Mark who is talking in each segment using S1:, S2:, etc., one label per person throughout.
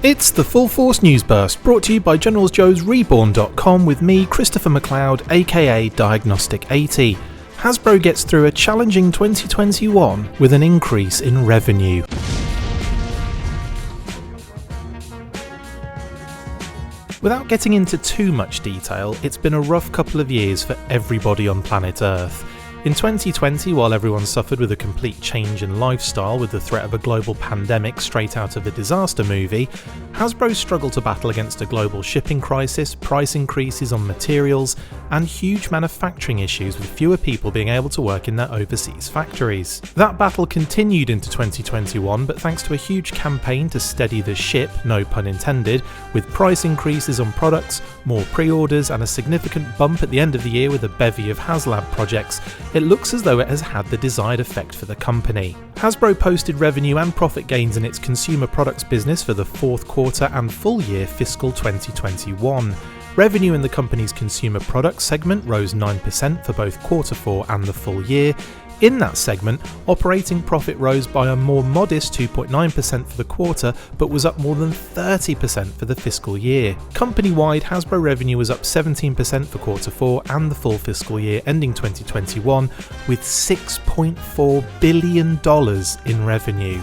S1: It's the Full Force News Burst, brought to you by GeneralsJoes Reborn.com with me, Christopher McLeod AKA Diagnostic 80. Hasbro gets through a challenging 2021 with an increase in revenue. Without getting into too much detail, it's been a rough couple of years for everybody on planet Earth. In 2020, while everyone suffered with a complete change in lifestyle with the threat of a global pandemic straight out of a disaster movie, Hasbro struggled to battle against a global shipping crisis, price increases on materials, and huge manufacturing issues with fewer people being able to work in their overseas factories. That battle continued into 2021, but thanks to a huge campaign to steady the ship, no pun intended, with price increases on products, more pre-orders, and a significant bump at the end of the year with a bevy of HasLab projects, it looks as though it has had the desired effect for the company. Hasbro posted revenue and profit gains in its consumer products business for the fourth quarter and full year fiscal 2021. Revenue in the company's consumer products segment rose 9% for both quarter 4 and the full year. In that segment, operating profit rose by a more modest 2.9% for the quarter, but was up more than 30% for the fiscal year. Company-wide, Hasbro revenue was up 17% for quarter 4 and the full fiscal year ending 2021, with $6.4 billion in revenue.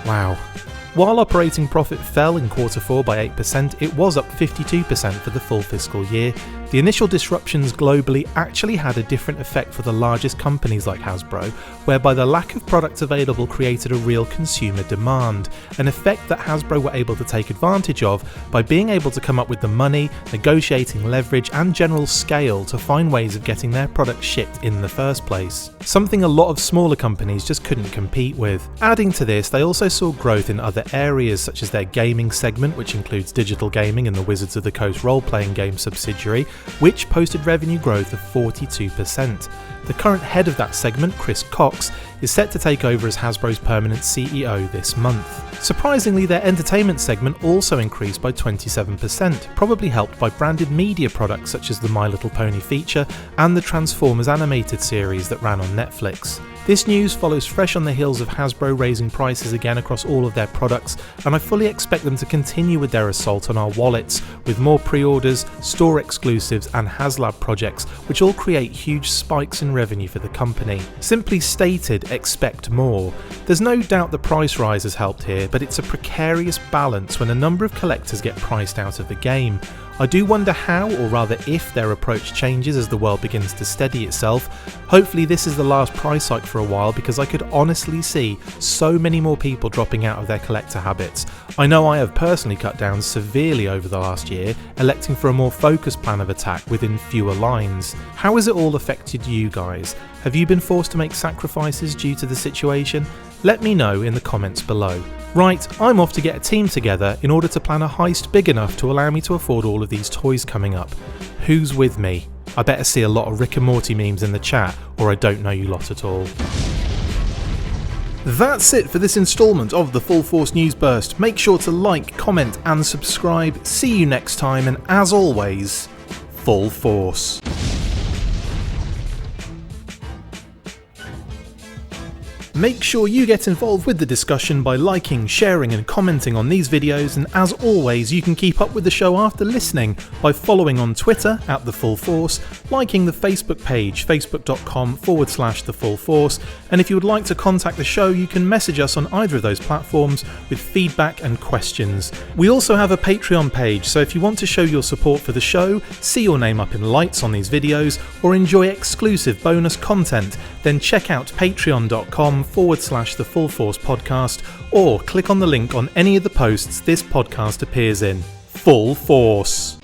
S1: Wow. While operating profit fell in quarter 4 by 8%, it was up 52% for the full fiscal year. The initial disruptions globally actually had a different effect for the largest companies like Hasbro, whereby the lack of product available created a real consumer demand, an effect that Hasbro were able to take advantage of by being able to come up with the money, negotiating leverage, and general scale to find ways of getting their products shipped in the first place. Something a lot of smaller companies just couldn't compete with. Adding to this, they also saw growth in other areas such as their gaming segment, which includes digital gaming and the Wizards of the Coast role-playing game subsidiary, which posted revenue growth of 42%. The current head of that segment, Chris Cox, is set to take over as Hasbro's permanent CEO this month. Surprisingly, their entertainment segment also increased by 27%, probably helped by branded media products such as the My Little Pony feature and the Transformers animated series that ran on Netflix. This news follows fresh on the heels of Hasbro raising prices again across all of their products, and I fully expect them to continue with their assault on our wallets, with more pre-orders, store exclusives, and HasLab projects, which all create huge spikes in revenue for the company. Simply stated, expect more. There's no doubt the price rise has helped here, but it's a precarious balance when a number of collectors get priced out of the game. I do wonder how, or rather if, their approach changes as the world begins to steady itself. Hopefully this is the last price hike for a while, because I could honestly see so many more people dropping out of their collector habits. I know I have personally cut down severely over the last year, electing for a more focused plan of attack within fewer lines. How has it all affected you guys? Have you been forced to make sacrifices due to the situation? Let me know in the comments below. Right, I'm off to get a team together in order to plan a heist big enough to allow me to afford all of these toys coming up. Who's with me? I better see a lot of Rick and Morty memes in the chat, or I don't know you lot at all. That's it for this instalment of the Full Force News Burst. Make sure to like, comment and subscribe. See you next time, and as always, Full Force. Make sure you get involved with the discussion by liking, sharing and commenting on these videos, and as always you can keep up with the show after listening by following on Twitter @TheFullForce, liking the Facebook page facebook.com/TheFullForce, and if you would like to contact the show you can message us on either of those platforms with feedback and questions. We also have a Patreon page, so if you want to show your support for the show, see your name up in lights on these videos, or enjoy exclusive bonus content, then check out patreon.com/TheFullForce podcast, or click on the link on any of the posts this podcast appears in. Full Force!